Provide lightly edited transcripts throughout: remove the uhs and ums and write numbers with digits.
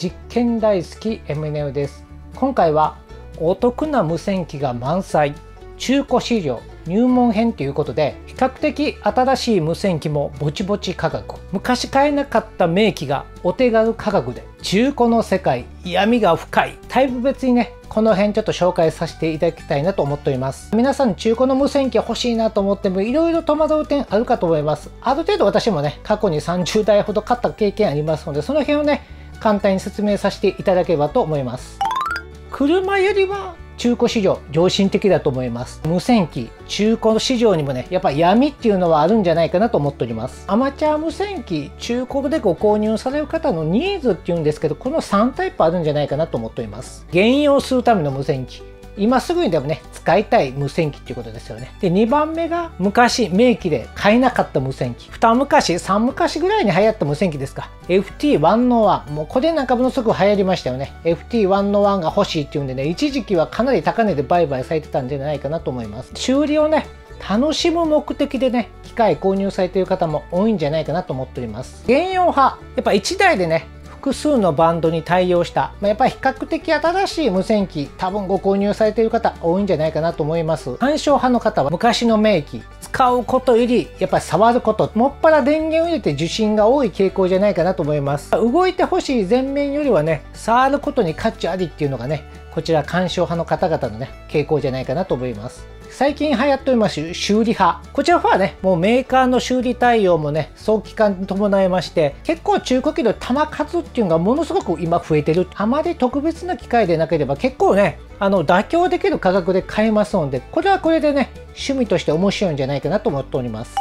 実験大好き MNU です。今回はお得な無線機が満載中古市場入門編ということで、比較的新しい無線機もぼちぼち価格、昔買えなかった名機がお手軽価格で、中古の世界闇が深いタイプ別にね、この辺ちょっと紹介させていただきたいなと思っております。皆さん中古の無線機欲しいなと思ってもいろいろ戸惑う点あるかと思います。ある程度私もね、過去に30台ほど買った経験ありますので、その辺をね簡単に説明させていただければと思います。車よりは中古市場良心的だと思います。無線機中古市場にもね、やっぱ闇っていうのはあるんじゃないかなと思っております。アマチュア無線機中古でご購入される方のニーズっていうんですけど、この3タイプあるんじゃないかなと思っております。現用するための無線機、今すぐにでもね使いたい無線機っていうことですよね。で2番目が昔名機で買えなかった無線機、2昔3昔ぐらいに流行った無線機ですか。 FT101、もうこれなんかものすごく流行りましたよね。 FT101 が欲しいっていうんでね、一時期はかなり高値で売買されてたんじゃないかなと思います。修理をね楽しむ目的でね機械購入されている方も多いんじゃないかなと思っております。現用派、やっぱ1台でね複数のバンドに対応した、やっぱり比較的新しい無線機、多分ご購入されている方多いんじゃないかなと思います。干渉派の方は昔の名機使うことよりやっぱり触ること、もっぱら電源を入れて受信が多い傾向じゃないかなと思います。動いてほしい前面よりはね触ることに価値ありっていうのがね、こちら干渉派の方々のね傾向じゃないかなと思います。最近流行っております修理派、こちらはねもうメーカーの修理対応もね早期化に伴いまして、結構中古機の弾数っていうのがものすごく今増えてる。あまり特別な機械でなければ結構ね妥協できる価格で買えますので、これはこれでね趣味として面白いんじゃないかなと思っております。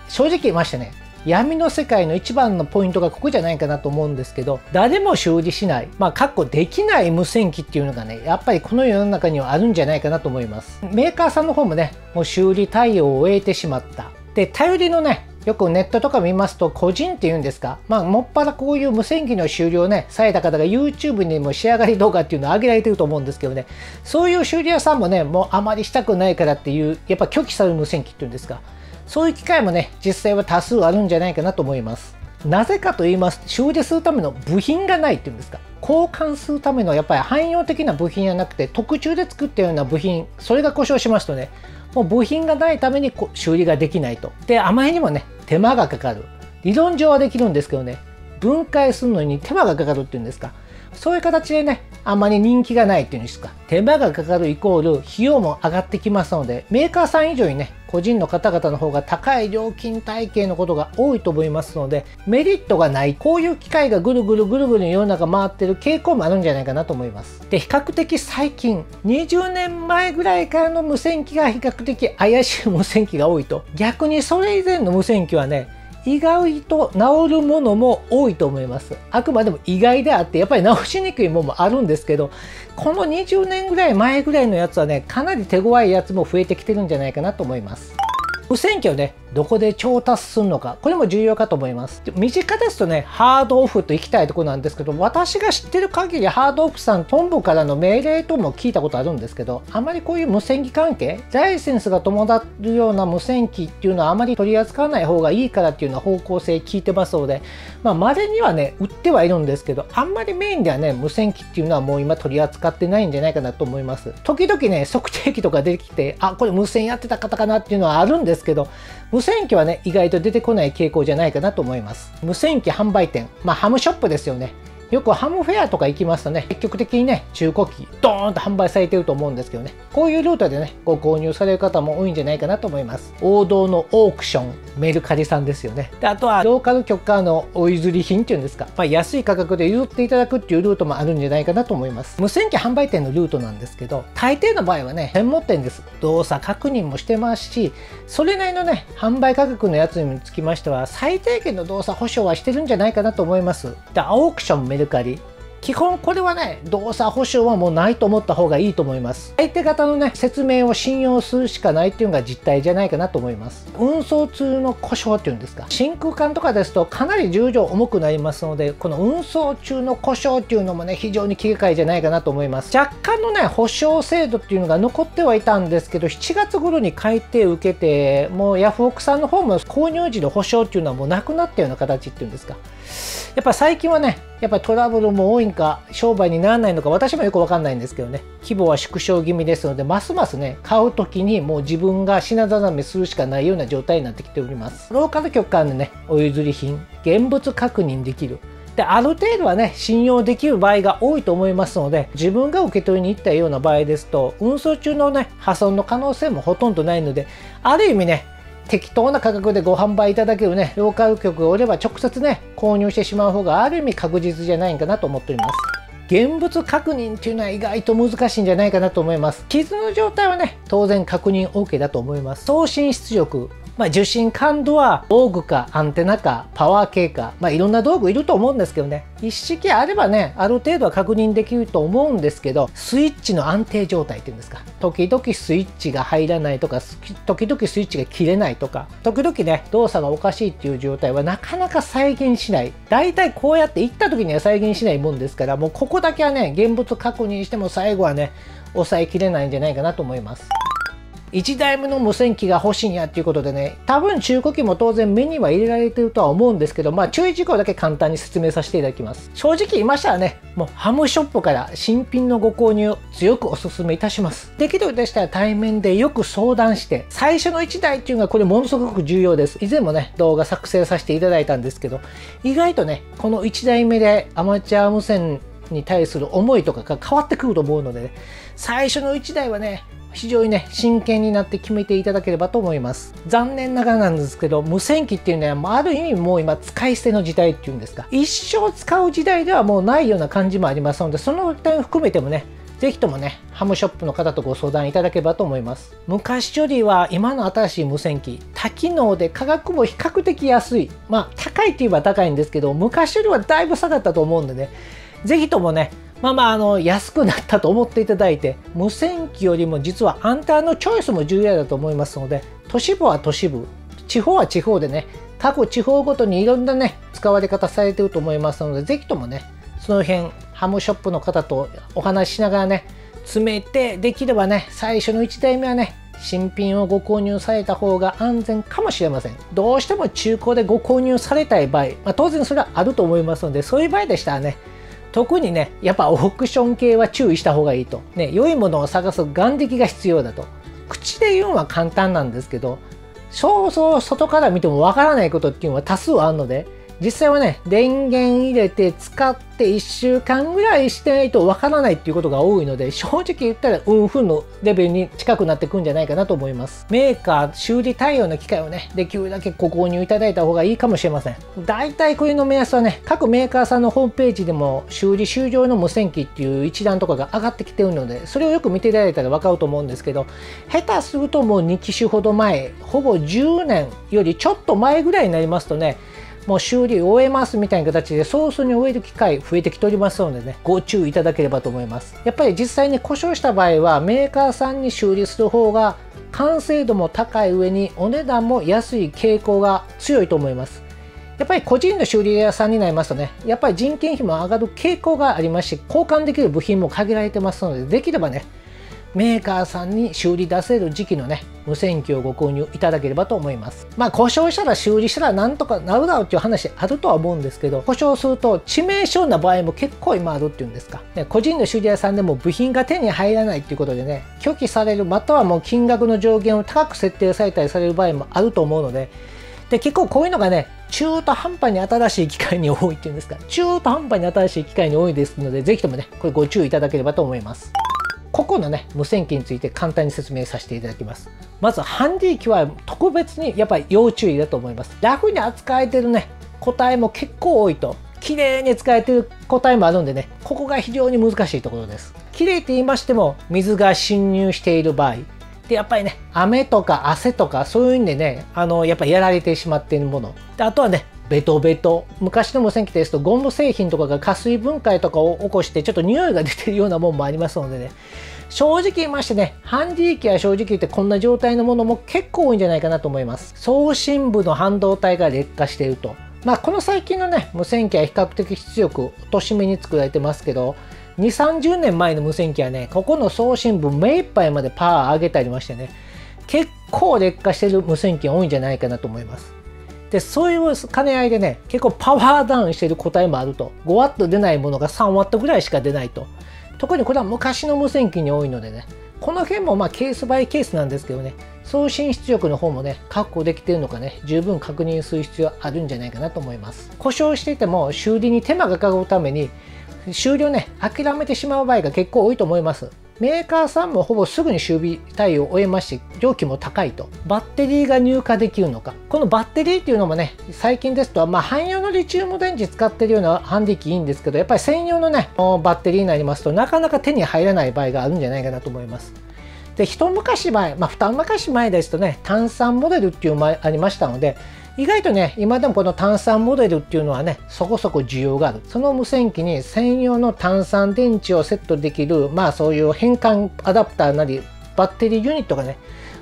正直言いましてね、闇の世界の一番のポイントがここじゃないかなと思うんですけど、誰も修理しない、かっこできない無線機っていうのがねやっぱりこの世の中にはあるんじゃないかなと思います。メーカーさんの方もねもう修理対応を終えてしまった。で頼りのね、よくネットとか見ますと個人っていうんですか、もっぱらこういう無線機の修理をねされた方が YouTube にも仕上がり動画っていうのを上げられてると思うんですけどね、そういう修理屋さんもねもうあまりしたくないからっていう、やっぱ拒否される無線機っていうんですか、そういう機会もね実際は多数あるんじゃないかなと思います。なぜかと言いますと、修理するための部品がないっていうんですか、交換するためのやっぱり汎用的な部品じゃなくて特注で作ったような部品、それが故障しますとね、もう部品がないために修理ができないと。であまりにもね手間がかかる。理論上はできるんですけどね、分解するのに手間がかかるっていうんですか、そういう形でねあんまり人気がないっていうんですか、手間がかかるイコール費用も上がってきますので、メーカーさん以上にね個人の方々の方が高い料金体系のことが多いと思いますので、メリットがない、こういう機械がぐるぐるぐるぐる世の中回ってる傾向もあるんじゃないかなと思います。で比較的最近20年前ぐらいからの無線機が比較的怪しい無線機が多いと。逆にそれ以前の無線機はね意外と治るものも多いと思います。あくまでも意外であって、やっぱり治しにくいものもあるんですけど、この20年ぐらい前ぐらいのやつはねかなり手強いやつも増えてきてるんじゃないかなと思います。無線機をねどこで調達するのか、これも重要かと思います。身近ですとねハードオフと行きたいところなんですけど、私が知ってる限りハードオフさん本部からの命令とも聞いたことあるんですけど、あまりこういう無線機関係ライセンスが伴うような無線機っていうのはあまり取り扱わない方がいいからっていうような方向性聞いてますので、稀にはね売ってはいるんですけど、あんまりメインではね無線機っていうのはもう今取り扱ってないんじゃないかなと思います。時々ね測定器とか出てきて、あこれ無線やってた方かなっていうのはあるんですけど、無線機はね意外と出てこない傾向じゃないかなと思います。無線機販売店、ハムショップですよね。よくハムフェアとか行きますとね積極的にね中古機ドーンと販売されてると思うんですけどね、こういうルートでねご購入される方も多いんじゃないかなと思います。王道のオークション、メルカリさんですよね。であとはローカル局からのお譲り品っていうんですか、安い価格で譲っていただくっていうルートもあるんじゃないかなと思います。無線機販売店のルートなんですけど、大抵の場合はね専門店です。動作確認もしてますし、それなりのね販売価格のやつにつきましては最低限の動作保証はしてるんじゃないかなと思います。でオークション、メルカリ、基本これはね動作保証はもうないと思った方がいいと思います。相手方のね説明を信用するしかないっていうのが実態じゃないかなと思います。運送中の故障っていうんですか、真空管とかですとかなり重量重くなりますので、この運送中の故障っていうのもね非常に気がかりじゃないかなと思います。若干のね保証制度っていうのが残ってはいたんですけど、7月頃に改定を受けて、もうヤフオクさんの方も購入時の保証っていうのはもうなくなったような形っていうんですか、やっぱ最近はねやっぱりトラブルも多いんか商売にならないのか私もよく分かんないんですけどね、規模は縮小気味ですので、ますますね買う時にもう自分が品定めするしかないような状態になってきております。ローカル局からのねお譲り品、現物確認できるで、ある程度はね信用できる場合が多いと思いますので、自分が受け取りに行ったような場合ですと運送中のね破損の可能性もほとんどないので、ある意味ね適当な価格でご販売いただけるねローカル局がおれば直接ね購入してしまう方がある意味確実じゃないかなと思っております。現物確認っていうのは意外と難しいんじゃないかなと思います。傷の状態はね当然確認 OK だと思います。送信出力、受信感度は道具かアンテナかパワー系か、いろんな道具いると思うんですけどね、一式あればねある程度は確認できると思うんですけど、スイッチの安定状態っていうんですか、時々スイッチが入らないとか時々スイッチが切れないとか、時々ね動作がおかしいっていう状態はなかなか再現しない。だいたいこうやって行った時には再現しないもんですから、もうここだけはね現物確認しても最後はね抑えきれないんじゃないかなと思います。1台目の無線機が欲しいんやっていうことでね、多分中古機も当然目には入れられてるとは思うんですけど、注意事項だけ簡単に説明させていただきます。正直言いましたらね、もうハムショップから新品のご購入強くお勧めいたします。できるようでしたら対面でよく相談して、最初の1台っていうのがこれものすごく重要です。以前もね動画作成させていただいたんですけど、意外とねこの1台目でアマチュア無線に対する思いとかが変わってくると思うのでね、最初の1台はね非常にね真剣になって決めていただければと思います。残念ながらなんですけど、無線機っていうのはある意味もう今使い捨ての時代っていうんですか、一生使う時代ではもうないような感じもありますので、その点を含めてもね是非ともねハムショップの方とご相談いただければと思います。昔よりは今の新しい無線機多機能で価格も比較的安い、高いって言えば高いんですけど昔よりはだいぶ下がったと思うんでね、是非ともね安くなったと思っていただいて、無線機よりも実はアンテナのチョイスも重要だと思いますので、都市部は都市部、地方は地方でね各地方ごとにいろんなね使われ方されてると思いますので、是非ともねその辺ハムショップの方とお話ししながらね詰めて、できればね最初の1台目はね新品をご購入された方が安全かもしれません。どうしても中古でご購入されたい場合、当然それはあると思いますので、そういう場合でしたらね特にねやっぱオークション系は注意した方がいいと、良いものを探す眼力が必要だと。口で言うのは簡単なんですけど、そうそう外から見てもわからないことっていうのは多数あるので、実際はね電源入れて使って1週間ぐらいしてないとわからないっていうことが多いので、正直言ったらふんのレベルに近くなってくるんじゃないかなと思います。メーカー修理対応の機械をねできるだけご購入いただいた方がいいかもしれません。だいたいこれの目安はね各メーカーさんのホームページでも修理終了の無線機っていう一覧とかが上がってきてるので、それをよく見ていただいたら分かると思うんですけど、下手するともう2機種ほど前、ほぼ10年よりちょっと前ぐらいになりますとね、もう修理終えますみたいな形で早々に終える機会増えてきておりますのでね、ご注意いただければと思います。やっぱり実際に故障した場合はメーカーさんに修理する方が完成度も高い上にお値段も安い傾向が強いと思います。やっぱり個人の修理屋さんになりますとね、やっぱり人件費も上がる傾向がありますし、交換できる部品も限られてますので、できればねメーカーさんに修理出せる時期のね無線機をご購入いただければと思います。故障したら修理したらなんとかなるだろうっていう話あるとは思うんですけど、故障すると致命傷な場合も結構今あるっていうんですか、個人の修理屋さんでも部品が手に入らないっていうことでね拒否される、またはもう金額の上限を高く設定されたりされる場合もあると思うので、結構こういうのがね中途半端に新しい機械に多いっていうんですか、中途半端に新しい機械に多いですので、ぜひともねこれご注意いただければと思います。個々のね無線機について簡単に説明させていただきます。まずハンディ機は特別にやっぱり要注意だと思います。ラフに扱えてるね個体も結構多いと、綺麗に使えてる個体もあるんでね、ここが非常に難しいところです。綺麗って言いましても水が侵入している場合で、やっぱりね雨とか汗とかそういうんでねやっぱりやられてしまっているもので、あとはねベトベト、昔の無線機ですとゴム製品とかが加水分解とかを起こしてちょっと匂いが出てるようなもんもありますのでね、正直言いましてねハンディ機は正直言ってこんな状態のものも結構多いんじゃないかなと思います。送信部の半導体が劣化していると、この最近のね無線機は比較的出力落とし目に作られてますけど、2、30年前の無線機はねここの送信部目いっぱいまでパワー上げてありましてね、結構劣化してる無線機が多いんじゃないかなと思います。でそういう兼ね合いでね、結構パワーダウンしてる個体もあると、5ワット出ないものが3ワットぐらいしか出ないと。特にこれは昔の無線機に多いのでね、この辺もケースバイケースなんですけどね、送信出力の方もね、確保できているのかね、十分確認する必要あるんじゃないかなと思います。故障していても修理に手間がかかるために、修理をね、諦めてしまう場合が結構多いと思います。メーカーさんもほぼすぐに修理対応を終えまして、料金も高いと。バッテリーが入荷できるのか。このバッテリーっていうのもね、最近ですと、汎用のリチウム電池使ってるようなハンディ機いいんですけど、やっぱり専用のね、バッテリーになりますと、なかなか手に入らない場合があるんじゃないかなと思います。で、一昔前、二昔前ですとね、単3モデルっていうのもありましたので、意外とね、今でもこの単3モデルっていうのはね、そこそこ需要がある。その無線機に専用の単3電池をセットできる、そういう変換アダプターなり、バッテリーユニットがね、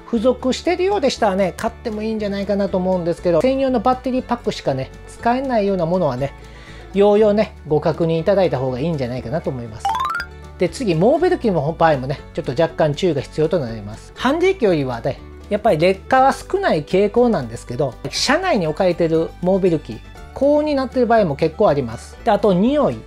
付属してるようでしたらね、買ってもいいんじゃないかなと思うんですけど、専用のバッテリーパックしかね、使えないようなものはね、要々ね、ご確認いただいた方がいいんじゃないかなと思います。で、次、モービル機の場合もね、ちょっと若干注意が必要となります。ハンディ機よりはね、やっぱり劣化は少ない傾向なんですけど、車内に置かれているモービル機、高温になっている場合も結構あります。で、あと、匂い、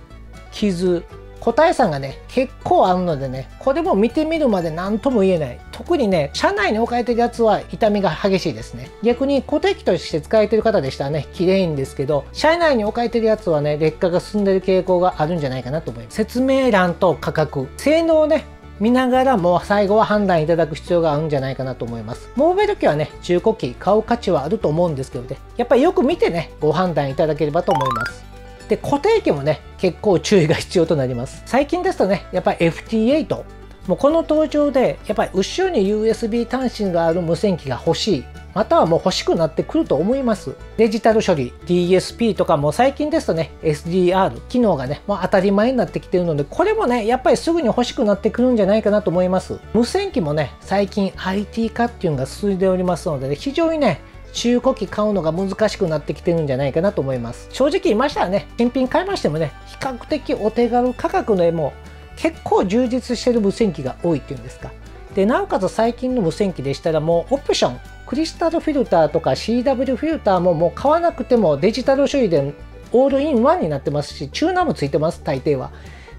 傷、個体差がね、結構あるのでね、これも見てみるまで何とも言えない。特にね、車内に置かれてるやつは傷みが激しいですね。逆に固定機として使えてる方でしたらね、綺麗いんですけど、車内に置かれてるやつはね、劣化が進んでる傾向があるんじゃないかなと思います。説明欄と価格、性能をね、見ながらも最後は判断いただく必要があるんじゃないかなと思います。モービル機はね、中古機買う価値はあると思うんですけどね、やっぱりよく見てね、ご判断いただければと思います。で、固定機もね、結構注意が必要となります。最近ですとね、やっぱり FT8、もうこの登場で、やっぱり後ろに USB 端子がある無線機が欲しい。またはもう欲しくなってくると思います。デジタル処理、DSP とかも最近ですとね、SDR、機能がね、もう当たり前になってきているので、これもね、やっぱりすぐに欲しくなってくるんじゃないかなと思います。無線機もね、最近 IT 化っていうのが進んでおりますので、ね、非常にね、中古機買うのが難しくなってきてるんじゃないかなと思います。正直言いましたらね、新品買いましてもね、比較的お手軽価格でも結構充実してる無線機が多いっていうんですか。で、なおかつ最近の無線機でしたらもうオプション、クリスタルフィルターとか CW フィルターももう買わなくてもデジタル処理でオールインワンになってますし、チューナーもついてます、大抵は。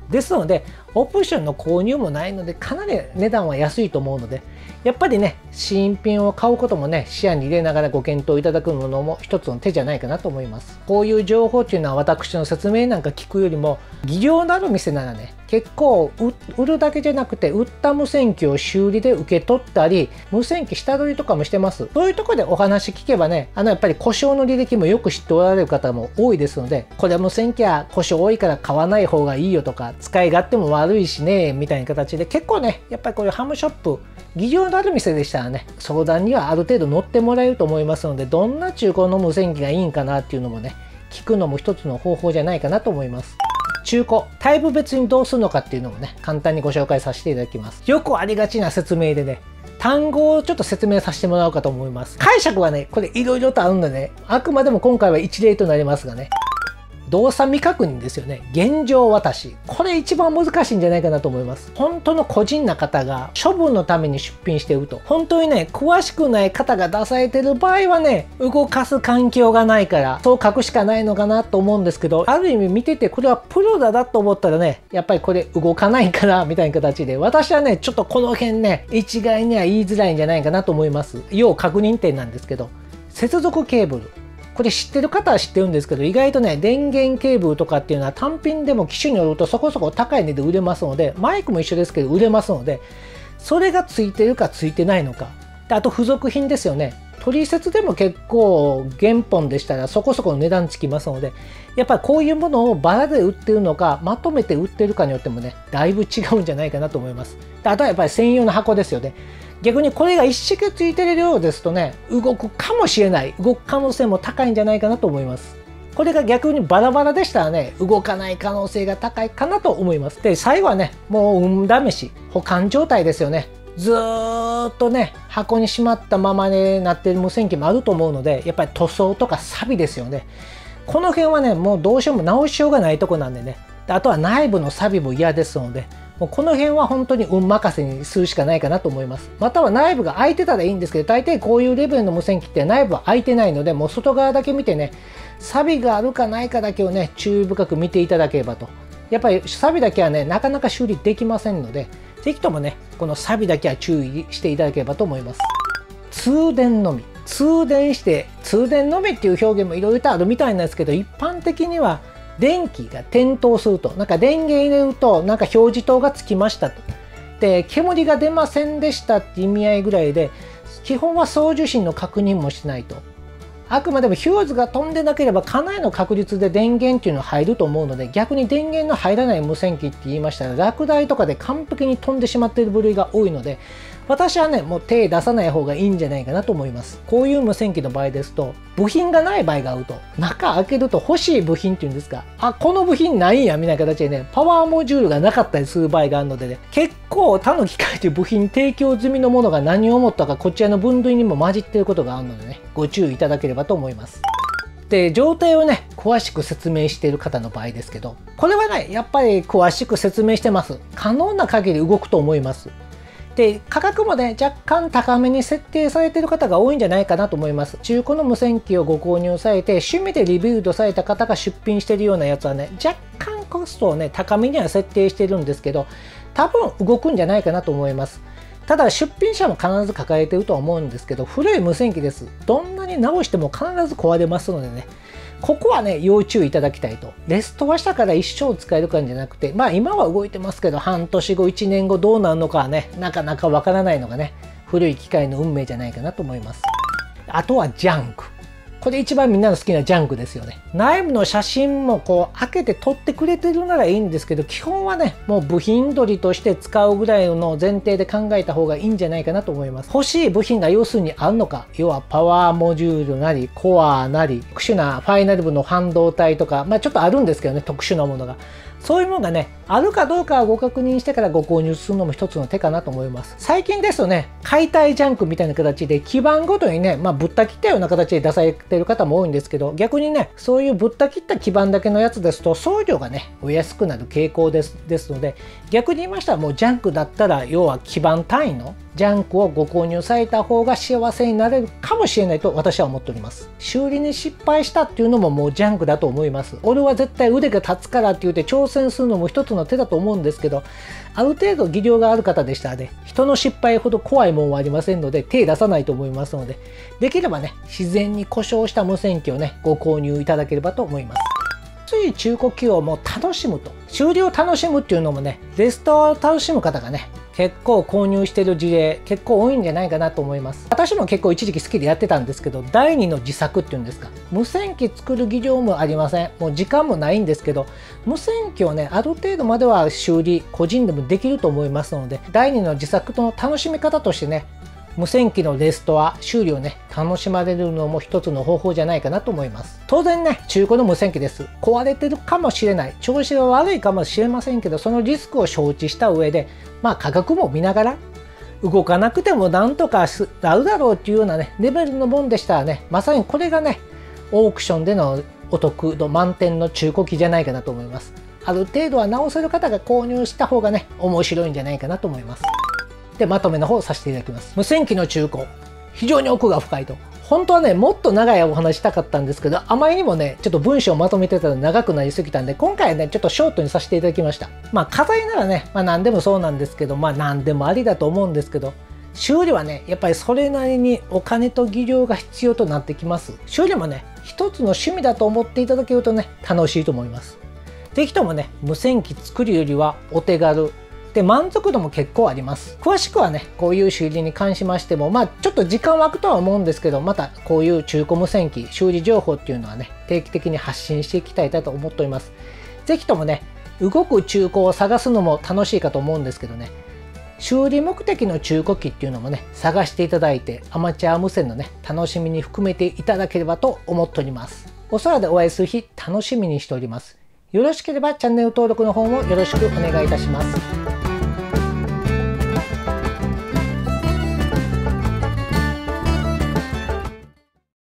ですので、オプションの購入もないので、かなり値段は安いと思うので、やっぱりね、新品を買うこともね、視野に入れながらご検討いただくのも一つの手じゃないかなと思います。こういう情報っていうのは私の説明なんか聞くよりも、技量のある店ならね、結構売るだけじゃなくて、売った無線機を修理で受け取ったり、無線機下取りとかもしてます。そういうところでお話聞けばね、やっぱり故障の履歴もよく知っておられる方も多いですので、これは無線機は故障多いから買わない方がいいよとか、使い勝手も悪いしね、みたいな形で結構ね、やっぱりこういうハムショップ、技量のある店でしたらね、相談にはある程度乗ってもらえると思いますので、どんな中古の無線機がいいんかなっていうのもね、聞くのも一つの方法じゃないかなと思います。中古、タイプ別にどうするのかっていうのもね、簡単にご紹介させていただきます。よくありがちな説明でね、単語をちょっと説明させてもらおうかと思います。解釈はね、これいろいろとあるんでね、あくまでも今回は一例となりますがね、動作未確認ですよね。現状渡し。これ一番難しいんじゃないかなと思います。本当の個人な方が処分のために出品していると。本当にね、詳しくない方が出されてる場合はね、動かす環境がないから、そう書くしかないのかなと思うんですけど、ある意味見ててこれはプロだと思ったらね、やっぱりこれ動かないからみたいな形で、私はね、ちょっとこの辺ね、一概には言いづらいんじゃないかなと思います。要確認点なんですけど、接続ケーブル。これ知ってる方は知ってるんですけど、意外とね、電源ケーブルとかっていうのは単品でも機種によるとそこそこ高い値で売れますので、マイクも一緒ですけど売れますので、それがついてるかついてないのか。で、あと付属品ですよね。取説でも結構原本でしたらそこそこの値段つきますので、やっぱりこういうものをバラで売ってるのか、まとめて売ってるかによってもね、だいぶ違うんじゃないかなと思います。で、あとはやっぱり専用の箱ですよね。逆にこれが一式ついてるようですとね、動くかもしれない、動く可能性も高いんじゃないかなと思います。これが逆にバラバラでしたらね、動かない可能性が高いかなと思います。で、最後はね、もう運試し、保管状態ですよね。ずーっとね、箱にしまったままになっている無線機もあると思うので、やっぱり塗装とか錆びですよね。この辺はね、もうどうしようも直しようがないとこなんでね。あとは内部の錆も嫌ですので、もうこの辺は本当に運任せにするしかないかなと思います。または内部が開いてたらいいんですけど、大抵こういうレベルの無線機って内部は開いてないので、もう外側だけ見てね、錆があるかないかだけをね、注意深く見ていただければと。やっぱり錆だけはね、なかなか修理できませんので、ぜひともね、この錆だけは注意していただければと思います。通電のみ。通電して、通電のみっていう表現もいろいろとあるみたいなんですけど、一般的には電気が点灯すると、なんか電源入れると、なんか表示灯がつきましたと。で、煙が出ませんでしたって意味合いぐらいで、基本は送受信の確認もしないと。あくまでもヒューズが飛んでなければかなりの確率で電源っていうのは入ると思うので、逆に電源の入らない無線機って言いましたら、落雷とかで完璧に飛んでしまっている部類が多いので、私はね、もう手出さない方がいいんじゃないかなと思います。こういう無線機の場合ですと、部品がない場合があると、中開けると欲しい部品っていうんですか、あ、この部品ないんやみたいな形でね、パワーモジュールがなかったりする場合があるのでね、結構他の機械という部品提供済みのものが何を思ったかこちらの分類にも混じっていることがあるのでね、ご注意いただければと思います。で、状態をね、詳しく説明している方の場合ですけど、これはね、やっぱり詳しく説明してます。可能な限り動くと思います。で、価格もね、若干高めに設定されている方が多いんじゃないかなと思います。中古の無線機をご購入されて、趣味でリビルドされた方が出品しているようなやつはね、若干コストをね、高めには設定しているんですけど、多分動くんじゃないかなと思います。ただ、出品者も必ず抱えているとは思うんですけど、古い無線機です。どんなに直しても必ず壊れますのでね、ここはね、要注意いただきたいと。レストアしたから一生使えるかんじゃなくて、まあ今は動いてますけど、半年後、1年後どうなるのかはね、なかなかわからないのがね、古い機械の運命じゃないかなと思います。あとはジャンク。これ一番みんなの好きなジャンクですよね。内部の写真もこう開けて撮ってくれてるならいいんですけど、基本はね、もう部品取りとして使うぐらいの前提で考えた方がいいんじゃないかなと思います。欲しい部品が要するにあるのか、要はパワーモジュールなり、コアなり、特殊なファイナル部の半導体とか、まあちょっとあるんですけどね、特殊なものが。そういうものがね、あるかどうかはご確認してからご購入するのも一つの手かなと思います。最近ですとね、解体ジャンクみたいな形で基板ごとにね、まあぶった切ったような形で出されている方も多いんですけど、逆にね、そういうぶった切った基板だけのやつですと送料がね、お安くなる傾向ですので、逆に言いましたらもうジャンクだったら、要は基板単位のジャンクをご購入された方が幸せになれるかもしれないと私は思っております。修理に失敗したっていうのももうジャンクだと思います。俺は絶対腕が立つからって言って挑戦するのも一つの手だと思うんですけど、ある程度技量がある方でしたらね、人の失敗ほど怖いもんはありませんので手出さないと思いますので、できればね、自然に故障した無線機をね、ご購入いただければと思います。つい中古機をも楽しむと、修理を楽しむっていうのもね、レストアを楽しむ方がね、結構購入してる事例結構多いんじゃないかなと思います。私も結構一時期好きでやってたんですけど、第2の自作っていうんですか、無線機作る技量もありません。もう時間もないんですけど、無線機をね、ある程度までは修理個人でもできると思いますので、第2の自作の楽しみ方としてね、無線機のレストア、修理をね、楽しまれるのも一つの方法じゃないかなと思います。当然ね、中古の無線機です。壊れてるかもしれない。調子が悪いかもしれませんけど、そのリスクを承知した上で、まあ価格も見ながら、動かなくてもなんとかなるだろうっていうようなね、レベルのもんでしたらね、まさにこれがね、オークションでのお得度満点の中古機じゃないかなと思います。ある程度は直せる方が購入した方がね、面白いんじゃないかなと思います。で、まとめの方をさせていただきます。無線機の中古、非常に奥が深いと。本当はね、もっと長いお話したかったんですけど、あまりにもね、ちょっと文章をまとめてたら長くなりすぎたんで、今回はね、ちょっとショートにさせていただきました。まあ、課題ならね、まあ何でもそうなんですけど、まあ何でもありだと思うんですけど、修理はね、やっぱりそれなりにお金と技量が必要となってきます。修理もね、一つの趣味だと思っていただけるとね、楽しいと思います。ぜひともね、無線機作るよりはお手軽。で、満足度も結構あります。詳しくはね、こういう修理に関しましても、まあちょっと時間湧くとは思うんですけど、またこういう中古無線機修理情報っていうのはね、定期的に発信していきたいなと思っております。ぜひともね、動く中古を探すのも楽しいかと思うんですけどね、修理目的の中古機っていうのもね、探していただいて、アマチュア無線のね、楽しみに含めていただければと思っております。お空でお会いする日、楽しみにしております。よろしければチャンネル登録の方もよろしくお願いいたします。